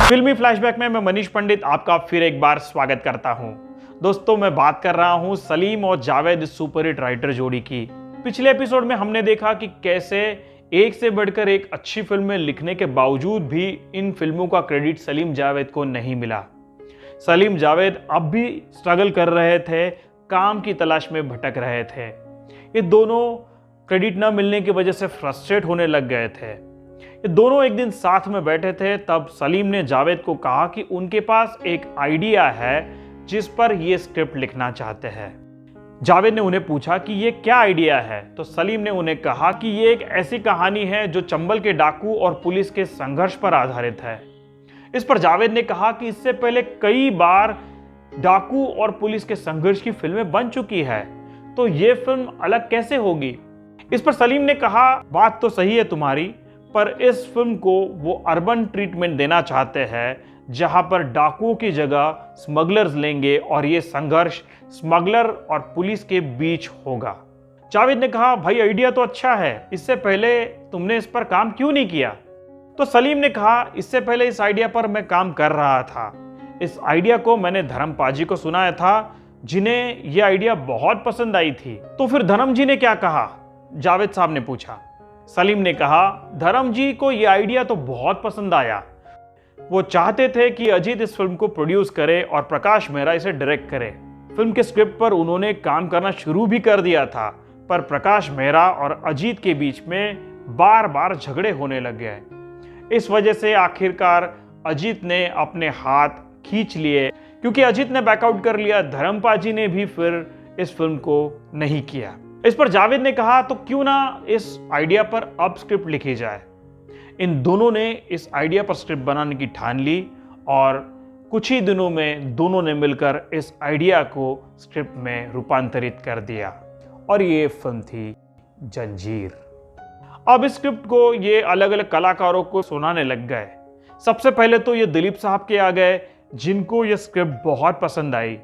फिल्मी फ्लैशबैक में मैं मनीष पंडित आपका फिर एक बार स्वागत करता हूं। दोस्तों, मैं बात कर रहा हूं सलीम और जावेद सुपरहिट राइटर जोड़ी की। पिछले एपिसोड में हमने देखा कि कैसे एक से बढ़कर एक अच्छी फिल्में लिखने के बावजूद भी इन फिल्मों का क्रेडिट सलीम जावेद को नहीं मिला। सलीम जावेद अब भी स्ट्रगल कर रहे थे, काम की तलाश में भटक रहे थे। ये दोनों क्रेडिट न मिलने की वजह से फ्रस्ट्रेट होने लग गए थे। ये दोनों एक दिन साथ में बैठे थे, तब सलीम ने जावेद को कहा कि उनके पास एक आइडिया है जिस पर ये स्क्रिप्ट लिखना चाहते हैं। जावेद ने उन्हें पूछा कि ये क्या आइडिया है, तो सलीम ने उन्हें कहा कि ये एक ऐसी कहानी है जो चंबल के डाकू और पुलिस के संघर्ष पर आधारित है। इस पर जावेद ने कहा कि इससे पहले कई बार डाकू और पुलिस के संघर्ष की फिल्में बन चुकी है, तो ये फिल्म अलग कैसे होगी। इस पर सलीम ने कहा, बात तो सही है तुम्हारी, पर इस फिल्म को वो अर्बन ट्रीटमेंट देना चाहते हैं जहां पर डाकुओं की जगह स्मगलर्स लेंगे और ये संघर्ष स्मगलर और पुलिस के बीच होगा। जावेद ने कहा, भाई आइडिया तो अच्छा है, इससे पहले तुमने इस पर काम क्यों नहीं किया। तो सलीम ने कहा, इससे पहले इस आइडिया पर मैं काम कर रहा था। इस आइडिया को मैंने धर्म पाजी को सुनाया था, जिन्हें यह आइडिया बहुत पसंद आई थी। तो फिर धर्म जी ने क्या कहा, जावेद साहब ने पूछा। सलीम ने कहा, धर्म जी को यह आइडिया तो बहुत पसंद आया। वो चाहते थे कि अजीत इस फिल्म को प्रोड्यूस करे और प्रकाश मेहरा इसे डायरेक्ट करे। फिल्म के स्क्रिप्ट पर उन्होंने काम करना शुरू भी कर दिया था, पर प्रकाश मेहरा और अजीत के बीच में बार बार झगड़े होने लग गए। इस वजह से आखिरकार अजीत ने अपने हाथ खींच लिए, क्योंकि अजीत ने बैकआउट कर लिया। धर्मपाजी ने भी फिर इस फिल्म को नहीं किया। इस पर जावेद ने कहा, तो क्यों ना इस आइडिया पर अब स्क्रिप्ट लिखी जाए। इन दोनों ने इस आइडिया पर स्क्रिप्ट बनाने की ठान ली और कुछ ही दिनों में दोनों ने मिलकर इस आइडिया को स्क्रिप्ट में रूपांतरित कर दिया और ये फिल्म थी जंजीर। अब इस स्क्रिप्ट को ये अलग अलग कलाकारों को सुनाने लग गए। सबसे पहले तो ये दिलीप साहब के आ गए, जिनको ये स्क्रिप्ट बहुत पसंद आई,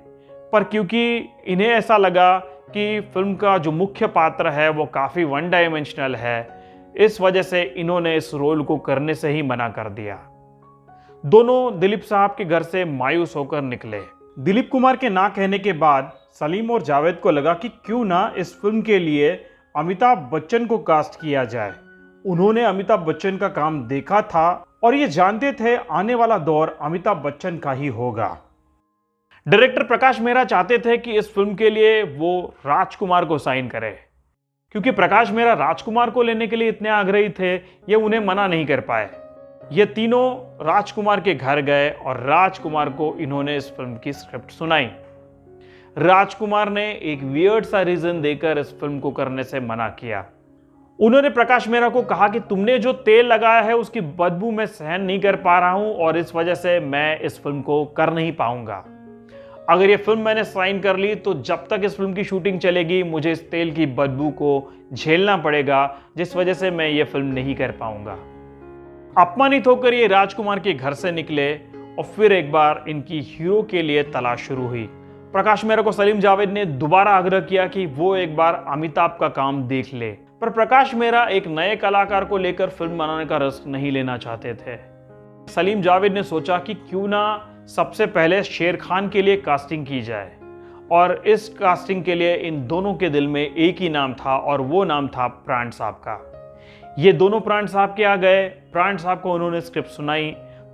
पर क्योंकि इन्हें ऐसा लगा कि फिल्म का जो मुख्य पात्र है वो काफ़ी वन डायमेंशनल है, इस वजह से इन्होंने इस रोल को करने से ही मना कर दिया। दोनों दिलीप साहब के घर से मायूस होकर निकले। दिलीप कुमार के ना कहने के बाद सलीम और जावेद को लगा कि क्यों ना इस फिल्म के लिए अमिताभ बच्चन को कास्ट किया जाए। उन्होंने अमिताभ बच्चन का काम देखा था और ये जानते थे आने वाला दौर अमिताभ बच्चन का ही होगा। डायरेक्टर प्रकाश मेहरा चाहते थे कि इस फिल्म के लिए वो राजकुमार को साइन करे, क्योंकि प्रकाश मेहरा राजकुमार को लेने के लिए इतने आग्रही थे, ये उन्हें मना नहीं कर पाए। ये तीनों राजकुमार के घर गए और राजकुमार को इन्होंने इस फिल्म की स्क्रिप्ट सुनाई। राजकुमार ने एक वियर्ड सा रीजन देकर इस फिल्म को करने से मना किया। उन्होंने प्रकाश मेहरा को कहा कि तुमने जो तेल लगाया है उसकी बदबू मैं सहन नहीं कर पा रहा हूं और इस वजह से मैं इस फिल्म को कर नहीं पाऊंगा। अगर ये फिल्म मैंने साइन कर ली तो जब तक इस फिल्म की शूटिंग चलेगी मुझे इस तेल की बदबू को झेलना पड़ेगा, जिस वजह से मैं ये फिल्म नहीं कर पाऊंगा। अपमानित होकर ये राजकुमार के घर से निकले और फिर एक बार इनकी हीरो के लिए तलाश शुरू हुई। प्रकाश मेहरा को सलीम जावेद ने दोबारा आग्रह किया कि वो एक बार अमिताभ का काम देख ले, पर प्रकाश मेहरा एक नए कलाकार को लेकर फिल्म बनाने का रिस्क नहीं लेना चाहते थे। सलीम जावेद ने सोचा कि क्यों ना सबसे पहले शेर खान के लिए कास्टिंग की जाए, और इस कास्टिंग के लिए इन दोनों के दिल में एक ही नाम था और वो नाम था प्राण साहब का। ये दोनों प्राण साहब के आ गए। प्राण साहब को उन्होंने स्क्रिप्ट सुनाई।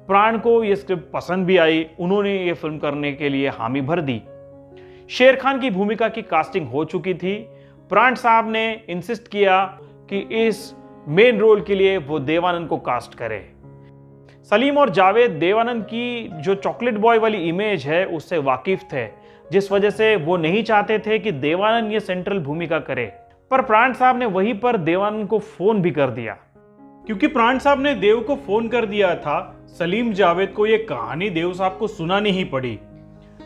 प्राण को ये स्क्रिप्ट पसंद भी आई। उन्होंने ये फिल्म करने के लिए हामी भर दी। शेर खान की भूमिका की कास्टिंग हो चुकी थी। प्राण साहब ने इंसिस्ट किया कि इस मेन रोल के लिए वो देवानंद को कास्ट करे। सलीम और जावेद देवानंद की जो चॉकलेट बॉय वाली इमेज है उससे वाकिफ थे, जिस वजह से वो नहीं चाहते थे कि देवानंद ये सेंट्रल भूमिका करे। पर प्राण साहब ने वहीं पर देवानंद को फोन भी कर दिया। क्योंकि प्राण साहब ने देव को फोन कर दिया था, सलीम जावेद को ये कहानी देव साहब को सुनानी ही पड़ी।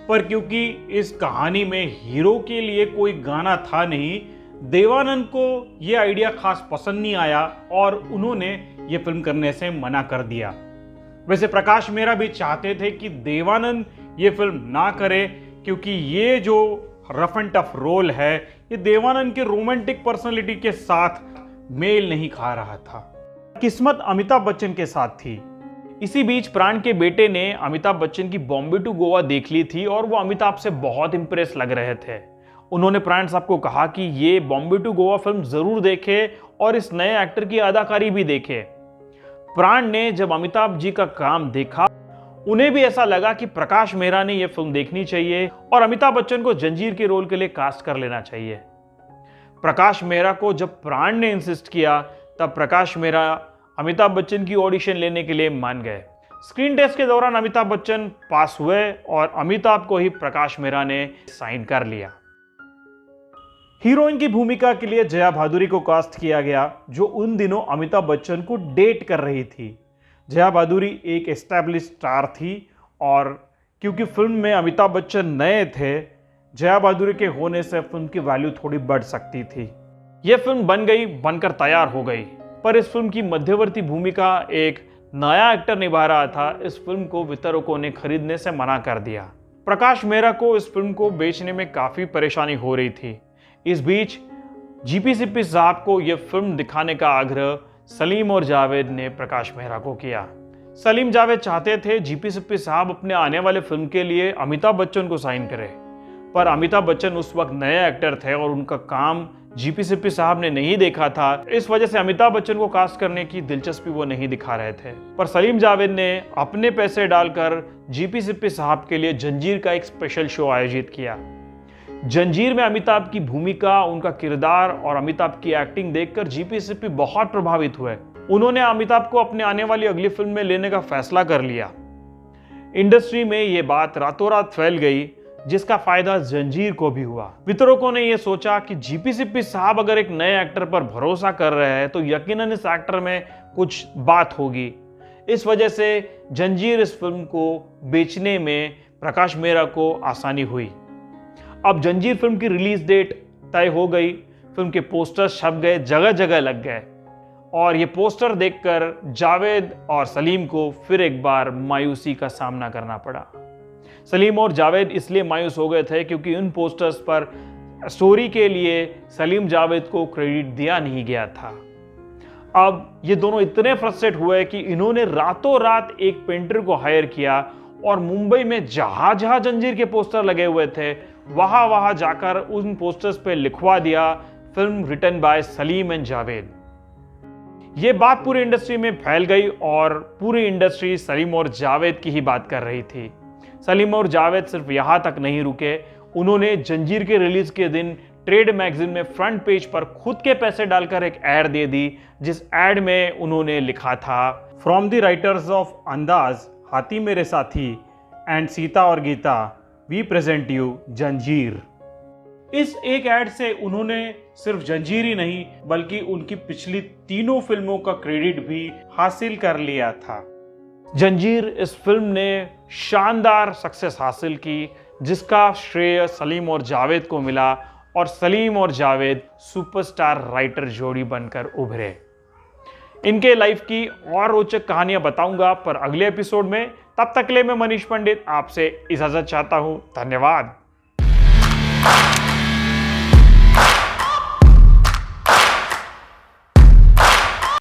पर क्योंकि इस कहानी में हीरो के लिए कोई गाना था नहीं, देवानंद को ये आइडिया खास पसंद नहीं आया और उन्होंने ये फिल्म करने से मना कर दिया। वैसे प्रकाश मेहरा भी चाहते थे कि देवानंद ये फिल्म ना करे, क्योंकि ये जो रफ एंड टफ रोल है ये देवानंद के रोमांटिक पर्सनालिटी के साथ मेल नहीं खा रहा था। किस्मत अमिताभ बच्चन के साथ थी। इसी बीच प्राण के बेटे ने अमिताभ बच्चन की बॉम्बे टू गोवा देख ली थी और वो अमिताभ से बहुत इंप्रेस लग रहे थे। उन्होंने प्राण साहब को कहा कि ये बॉम्बे टू गोवा फिल्म जरूर देखे और इस नए एक्टर की अदाकारी भी देखे। प्राण ने जब अमिताभ जी का काम देखा, उन्हें भी ऐसा लगा कि प्रकाश मेहरा ने यह फिल्म देखनी चाहिए और अमिताभ बच्चन को जंजीर के रोल के लिए कास्ट कर लेना चाहिए। प्रकाश मेहरा को जब प्राण ने इंसिस्ट किया, तब प्रकाश मेहरा अमिताभ बच्चन की ऑडिशन लेने के लिए मान गए। स्क्रीन टेस्ट के दौरान अमिताभ बच्चन पास हुए और अमिताभ को ही प्रकाश मेहरा ने साइन कर लिया। हीरोइन की भूमिका के लिए जया भादुरी को कास्ट किया गया, जो उन दिनों अमिताभ बच्चन को डेट कर रही थी। जया भादुरी एक एस्टैब्लिश स्टार थी और क्योंकि फिल्म में अमिताभ बच्चन नए थे, जया भादुरी के होने से फिल्म की वैल्यू थोड़ी बढ़ सकती थी। यह फिल्म बनकर तैयार हो गई, पर इस फिल्म की मध्यवर्ती भूमिका एक नया एक्टर निभा रहा था। इस फिल्म को वितरकों ने खरीदने से मना कर दिया। प्रकाश मेहरा को इस फिल्म को बेचने में काफी परेशानी हो रही थी। इस बीच जीपी सिप्पी साहब को यह फिल्म दिखाने का आग्रह सलीम और जावेद ने प्रकाश मेहरा को किया। सलीम जावेद चाहते थे जीपी सिप्पी साहब अपने आने वाले फिल्म के लिए अमिताभ बच्चन को साइन करें, पर अमिताभ बच्चन उस वक्त नए एक्टर थे और उनका काम जीपी सिप्पी साहब ने नहीं देखा था। इस वजह से अमिताभ बच्चन को कास्ट करने की दिलचस्पी वो नहीं दिखा रहे थे। पर सलीम जावेद ने अपने पैसे डालकर जीपी सिप्पी साहब के लिए जंजीर का एक स्पेशल शो आयोजित किया। जंजीर में अमिताभ की भूमिका, उनका किरदार और अमिताभ की एक्टिंग देखकर जीपी सिप्पी बहुत प्रभावित हुए। उन्होंने अमिताभ को अपने आने वाली अगली फिल्म में लेने का फैसला कर लिया। इंडस्ट्री में यह बात रातों रात फैल गई, जिसका फायदा जंजीर को भी हुआ। वितरकों ने यह सोचा कि जीपी सिप्पी साहब अगर एक नए एक्टर पर भरोसा कर रहे हैं तो यकीनन इस एक्टर में कुछ बात होगी। इस वजह से जंजीर इस फिल्म को बेचने में प्रकाश मेहरा को आसानी हुई। अब जंजीर फिल्म की रिलीज डेट तय हो गई। फिल्म के पोस्टर्स छप गए, जगह जगह लग गए और ये पोस्टर देखकर जावेद और सलीम को फिर एक बार मायूसी का सामना करना पड़ा। सलीम और जावेद इसलिए मायूस हो गए थे क्योंकि उन पोस्टर्स पर स्टोरी के लिए सलीम जावेद को क्रेडिट दिया नहीं गया था। अब ये दोनों इतने फ्रस्ट्रेट हुए कि इन्होंने रातों रात एक पेंटर को हायर किया और मुंबई में जहां जहां जंजीर के पोस्टर लगे हुए थे, वहां वहां जाकर उन पोस्टर्स पे लिखवा दिया, film written by Salim and Javed. ये बात पूरी इंडस्ट्री में फैल गई और पूरी इंडस्ट्री सलीम और जावेद की ही बात कर रही थी। सलीम और जावेद सिर्फ यहां तक नहीं रुके, उन्होंने जंजीर के रिलीज के दिन ट्रेड मैगजीन में फ्रंट पेज पर खुद के पैसे डालकर एक एड दे दी, जिस एड में उन्होंने लिखा था, फ्रॉम द राइटर्स ऑफ अंदाज, हाथी मेरे साथी एंड सीता और गीता, वी प्रेजेंट यू जंजीर। इस एक एड से उन्होंने सिर्फ जंजीर ही नहीं बल्कि उनकी पिछली तीनों फिल्मों का क्रेडिट भी हासिल कर लिया था। जंजीर इस फिल्म ने शानदार सक्सेस हासिल की, जिसका श्रेय सलीम और जावेद को मिला और सलीम और जावेद सुपरस्टार राइटर जोड़ी बनकर उभरे। इनके लाइफ की और रोचक कहानियां बताऊंगा पर अगले एपिसोड में। तब तक के लिए मैं मनीष पंडित आपसे इजाजत चाहता हूं। धन्यवाद।